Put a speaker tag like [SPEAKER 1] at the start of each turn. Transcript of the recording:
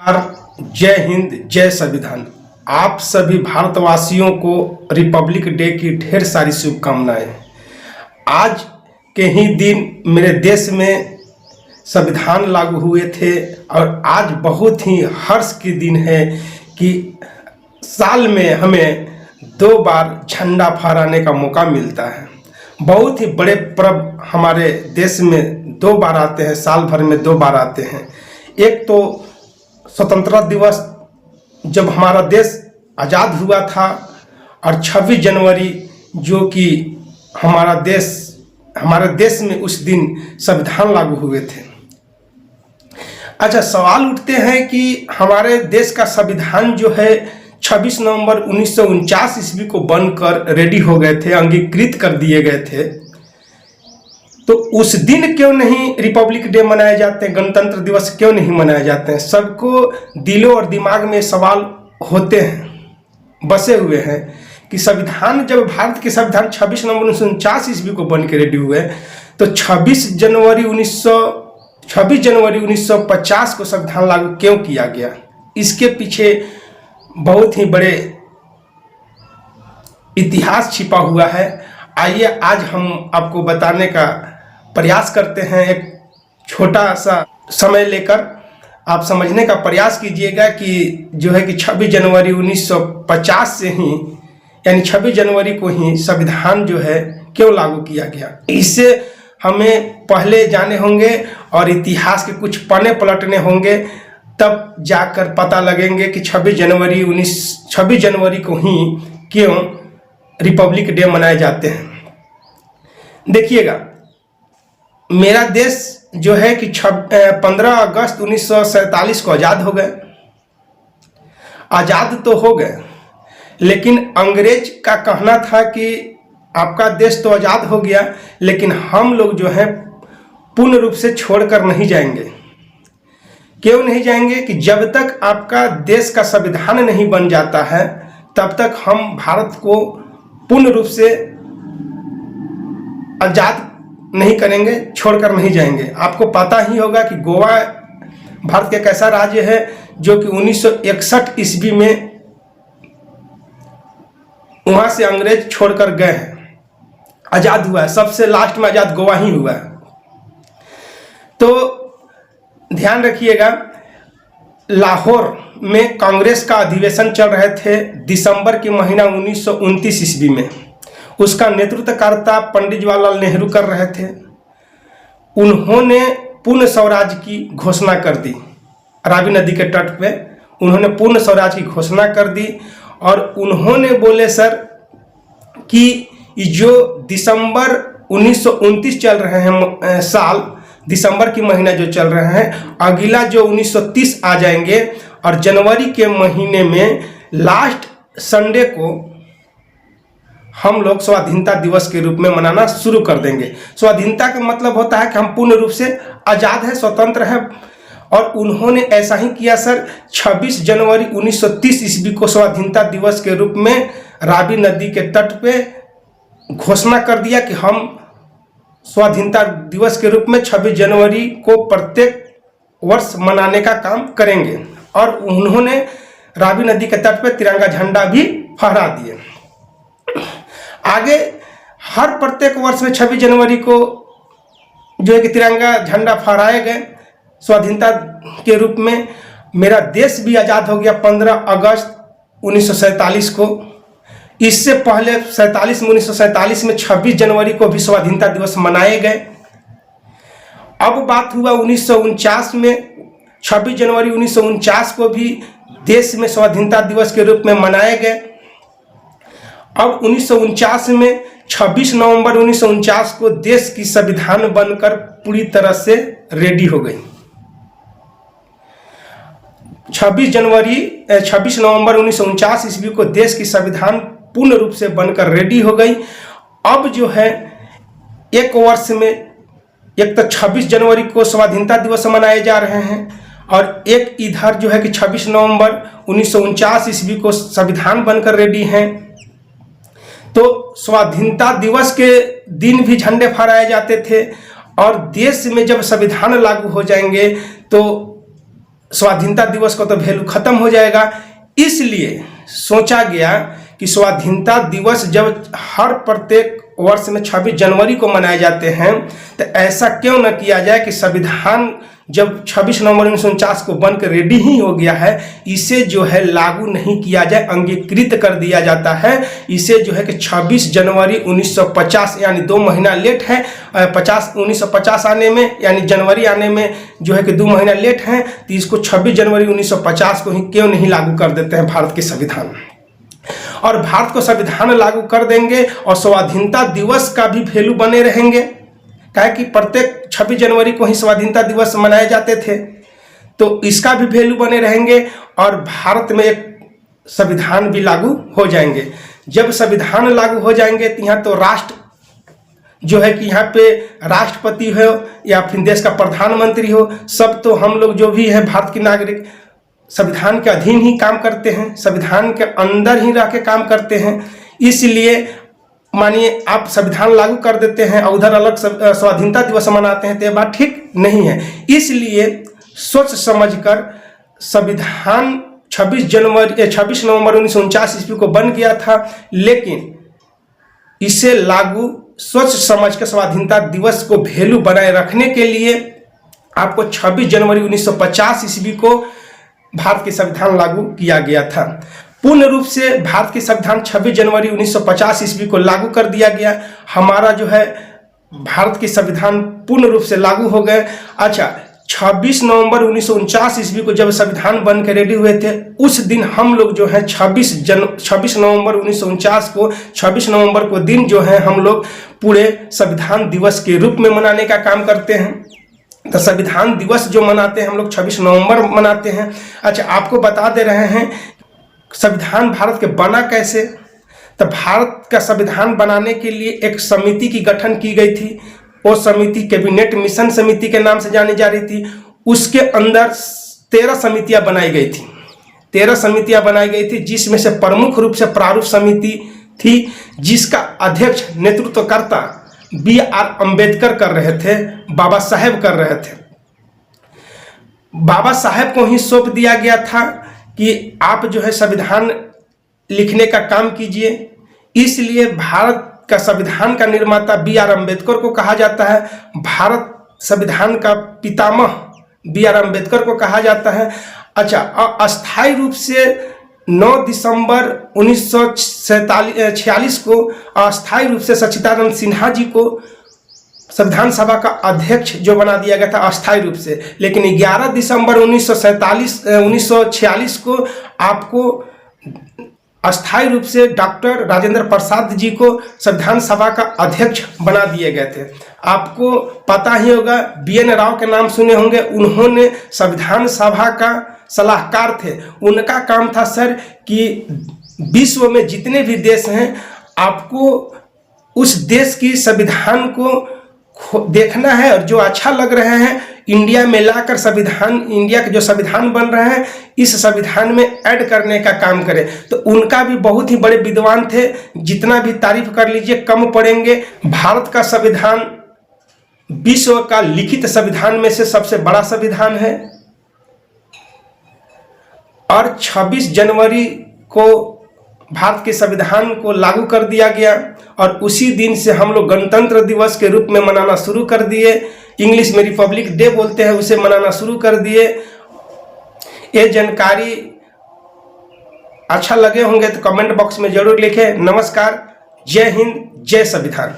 [SPEAKER 1] नमस्कार, जय हिंद, जय संविधान। आप सभी भारतवासियों को रिपब्लिक डे की ढेर सारी शुभकामनाएं। आज के ही दिन मेरे देश में संविधान लागू हुए थे और आज बहुत ही हर्ष के दिन है कि साल में हमें 2 बार झंडा फहराने का मौका मिलता है। बहुत ही बड़े पर्व हमारे देश में 2 बार आते हैं, साल भर में 2 बार आते हैं। एक तो स्वतंत्रता दिवस जब हमारा देश आज़ाद हुआ था और 26 जनवरी जो कि हमारे देश में उस दिन संविधान लागू हुए थे। अच्छा, सवाल उठते हैं कि हमारे देश का संविधान जो है 26 नवंबर 1949 ईस्वी को बनकर रेडी हो गए थे, अंगीकृत कर दिए गए थे, तो उस दिन क्यों नहीं रिपब्लिक डे मनाए जाते हैं, गणतंत्र दिवस क्यों नहीं मनाए जाते हैं? सबको दिलों और दिमाग में सवाल होते हैं, बसे हुए हैं कि संविधान जब भारत के संविधान 26 नवंबर 1949 ईस्वी को बन के रेडी हुए तो 26 जनवरी 1950 को संविधान लागू क्यों किया गया? इसके पीछे बहुत ही बड़े इतिहास छिपा हुआ है। आइए आज हम आपको बताने का प्रयास करते हैं। एक छोटा सा समय लेकर आप समझने का प्रयास कीजिएगा कि जो है कि 26 जनवरी 1950 से ही यानी 26 जनवरी को ही संविधान जो है क्यों लागू किया गया। इससे हमें पहले जाने होंगे और इतिहास के कुछ पन्ने पलटने होंगे, तब जाकर पता लगेंगे कि 26 जनवरी को ही क्यों रिपब्लिक डे मनाए जाते हैं। देखिएगा, मेरा देश जो है कि 15 अगस्त 1947 को आज़ाद हो गए। आज़ाद तो हो गए, लेकिन अंग्रेज का कहना था कि आपका देश तो आज़ाद हो गया, लेकिन हम लोग जो है पूर्ण रूप से छोड़कर नहीं जाएंगे। क्यों नहीं जाएंगे? कि जब तक आपका देश का संविधान नहीं बन जाता है तब तक हम भारत को पूर्ण रूप से आज़ाद नहीं करेंगे, छोड़कर नहीं जाएंगे। आपको पता ही होगा कि गोवा भारत का कैसा राज्य है जो कि 1961 ईस्वी में वहां से अंग्रेज छोड़कर गए हैं, आज़ाद हुआ है। सबसे लास्ट में आज़ाद गोवा ही हुआ है। तो ध्यान रखिएगा, लाहौर में कांग्रेस का अधिवेशन चल रहे थे दिसंबर के महीना 1929 ईस्वी में। उसका नेतृत्वकर्ता पंडित जवाहरलाल नेहरू कर रहे थे। उन्होंने पूर्ण स्वराज की घोषणा कर दी। रावी नदी के तट पे उन्होंने पूर्ण स्वराज की घोषणा कर दी और उन्होंने बोले सर कि जो दिसंबर 1929 चल रहे हैं साल, दिसंबर की महीना जो चल रहे हैं, अगला जो 1930 आ जाएंगे और जनवरी के महीने में लास्ट संडे को हम लोग स्वाधीनता दिवस के रूप में मनाना शुरू कर देंगे। स्वाधीनता का मतलब होता है कि हम पूर्ण रूप से आज़ाद हैं, स्वतंत्र हैं। और उन्होंने ऐसा ही किया सर। 26 जनवरी 1930 ईस्वी को स्वाधीनता दिवस के रूप में रावी नदी के तट पे घोषणा कर दिया कि हम स्वाधीनता दिवस के रूप में 26 जनवरी को प्रत्येक वर्ष मनाने का काम करेंगे। और उन्होंने रावी नदी के तट पे तिरंगा झंडा भी फहरा दिए। आगे हर प्रत्येक वर्ष में 26 जनवरी को जो है कि तिरंगा झंडा फहराए गए स्वाधीनता के रूप में। मेरा देश भी आज़ाद हो गया 15 अगस्त 1947 को। इससे पहले 1947 में 26 जनवरी को भी स्वाधीनता दिवस मनाए गए। अब बात हुआ 1949 में, 26 जनवरी 1949 को भी देश में स्वाधीनता दिवस के रूप में मनाए गए। अब 1949 में 26 नवंबर 1949 को देश की संविधान बनकर पूरी तरह से रेडी हो गई। 26 नवंबर 1949 ईस्वी को देश की संविधान पूर्ण रूप से बनकर रेडी हो गई। अब जो है एक वर्ष में एक तो 26 जनवरी को स्वाधीनता दिवस मनाए जा रहे हैं और एक इधर जो है कि 26 नवंबर 1949 ईस्वी को संविधान बनकर रेडी हैं। तो स्वाधीनता दिवस के दिन भी झंडे फहराए जाते थे और देश में जब संविधान लागू हो जाएंगे तो स्वाधीनता दिवस का तो वैल्यू खत्म हो जाएगा। इसलिए सोचा गया कि स्वाधीनता दिवस जब हर प्रत्येक वर्ष में 26 जनवरी को मनाए जाते हैं, तो ऐसा क्यों न किया जाए कि संविधान जब 26 नवंबर 1949 को बनकर रेडी ही हो गया है, इसे जो है लागू नहीं किया जाए, अंगीकृत कर दिया जाता है। इसे जो है कि 26 जनवरी 1950 यानी 2 महीना लेट है, 1950 आने में यानी जनवरी आने में जो है कि 2 महीना लेट है, तो इसको 26 जनवरी 1950 को ही क्यों नहीं लागू कर देते हैं भारत के संविधान। और भारत को संविधान लागू कर देंगे और स्वाधीनता दिवस का भी वैल्यू बने रहेंगे, क्या कि प्रत्येक 26 जनवरी को ही स्वाधीनता दिवस मनाए जाते थे, तो इसका भी वैल्यू बने रहेंगे और भारत में एक संविधान भी लागू हो जाएंगे। जब संविधान लागू हो जाएंगे तो यहाँ तो राष्ट्र जो है कि यहाँ पे राष्ट्रपति हो या फिर देश का प्रधानमंत्री हो, सब तो हम लोग जो भी है भारत के नागरिक संविधान के अधीन ही काम करते हैं, संविधान के अंदर ही रह के काम करते हैं। इसलिए मानिए आप संविधान लागू कर देते हैं और उधर अलग स्वाधीनता दिवस मनाते हैं, तो ये बात ठीक नहीं है। इसलिए सोच समझकर संविधान 26 नवंबर 1949 ईस्वी को बन गया था, लेकिन इसे लागू सोच समझ कर स्वाधीनता दिवस को वैल्यू बनाए रखने के लिए आपको 26 जनवरी 1950 ईस्वी को भारत के संविधान लागू किया गया था। पूर्ण रूप से भारत के संविधान 26 जनवरी 1950 ईस्वी को लागू कर दिया गया। हमारा जो है भारत के संविधान पूर्ण रूप से लागू हो गए। अच्छा, 26 नवंबर 1949 ईस्वी को जब संविधान बन के रेडी हुए थे, उस दिन हम लोग जो है 26 नवंबर 1949 को 26 नवंबर को दिन जो है हम लोग पूरे संविधान दिवस के रूप में मनाने का काम करते हैं। तो संविधान दिवस जो मनाते हैं हम लोग 26 नवंबर मनाते हैं। अच्छा, आपको बता दे रहे हैं संविधान भारत के बना कैसे। तो भारत का संविधान बनाने के लिए एक समिति की गठन की गई थी। वो समिति कैबिनेट मिशन समिति के नाम से जानी जा रही थी। उसके अंदर 13 समितियां बनाई गई थी। 13 समितियां बनाई गई थी, जिसमें से प्रमुख रूप से प्रारूप समिति थी, जिसका अध्यक्ष नेतृत्वकर्ता BR अम्बेडकर कर रहे थे, बाबा साहेब कर रहे थे। बाबा साहेब को ही सौंप दिया गया था कि आप जो है संविधान लिखने का काम कीजिए। इसलिए भारत का संविधान का निर्माता BR अम्बेडकर को कहा जाता है। भारत संविधान का पितामह BR अम्बेडकर को कहा जाता है। अच्छा, अस्थायी रूप से 9 दिसंबर 1946 को अस्थायी रूप से सच्चिदानंद सिन्हा जी को संविधान सभा का अध्यक्ष जो बना दिया गया था अस्थायी रूप से। लेकिन 11 दिसंबर 1946 को आपको अस्थायी रूप से डॉक्टर राजेंद्र प्रसाद जी को संविधान सभा का अध्यक्ष बना दिए गए थे। आपको पता ही होगा, BN राव के नाम सुने होंगे। उन्होंने संविधान सभा का सलाहकार थे। उनका काम था सर कि विश्व में जितने भी देश हैं, आपको उस देश की संविधान को देखना है और जो अच्छा लग रहे हैं इंडिया में लाकर संविधान, इंडिया के जो संविधान बन रहे हैं इस संविधान में ऐड करने का काम करें। तो उनका भी बहुत ही बड़े विद्वान थे, जितना भी तारीफ कर लीजिए कम पड़ेंगे। भारत का संविधान विश्व का लिखित संविधान में से सबसे बड़ा संविधान है और 26 जनवरी को भारत के संविधान को लागू कर दिया गया और उसी दिन से हम लोग गणतंत्र दिवस के रूप में मनाना शुरू कर दिए। इंग्लिश में रिपब्लिक डे बोलते हैं, उसे मनाना शुरू कर दिए। ये जानकारी अच्छा लगे होंगे तो कमेंट बॉक्स में जरूर लिखें। नमस्कार, जय हिंद, जय संविधान।